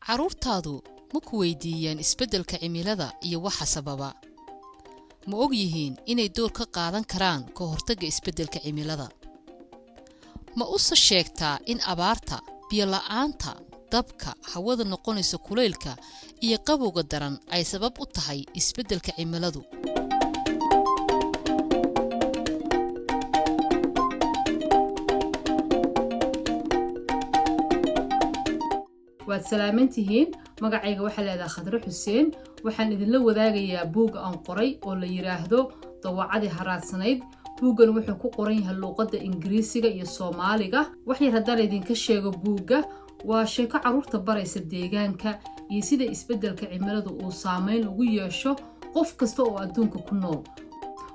Caruurtaadu ma ku weydiiyeen isbeddelka cimilada iyo waxa sababa? Ma og yihiin inay door ka qaadan karaan ka hortagga isbeddelka cimilada? Ma u sheegtaa in abaarta, biyo la'aanta, dabka, hawada noqonaysa kulaylka iyo qabowga daran ay sabab u tahay isbeddelka cimiladu? waad salaamantihiin magacayga waxa leedahay Khadra Xuseen waxaan idinla wadaagayaa buug aan qoray oo la yiraahdo Dawacadii Haraadsanayd buugan wuxuu ku qoran yahay luqadda Ingiriisiga iyo Soomaaliga wax yar haddaan idinka sheego buugga waa sheeko caruurta baraysa deegaanka iyo sida isbeddelka cimiladu uu saameyn ugu yeesho qof kasta oo adduunka ku nool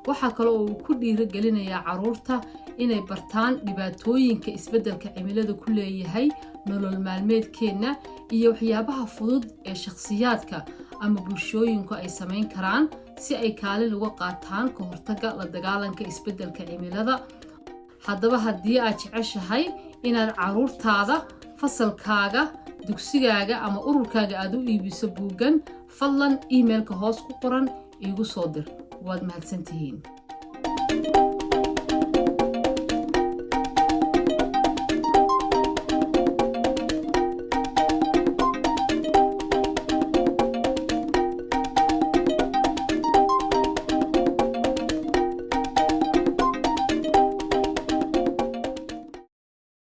waxa kale oo uu ku dhiirigelinayaa caruurta inay bartaan dhibaatooyinka isbeddelka cimiladu ku leeyahay nolol maalmeedkeena iyo waxyaabaha fudud ee shakhsiyaadka ama bulshooyinku ay sameyn karaan si ay kaalin uga qaataan ka hortagga la dagaalanka isbeddelka cimilada haddaba haddii aad jeceshahay inaad caruurtaada fasalkaaga dugsigaaga ama ururkaaga aad u iibiso buuggan fadlan emailka hoos ku qoran iigu soo dir waad mahadsantihiin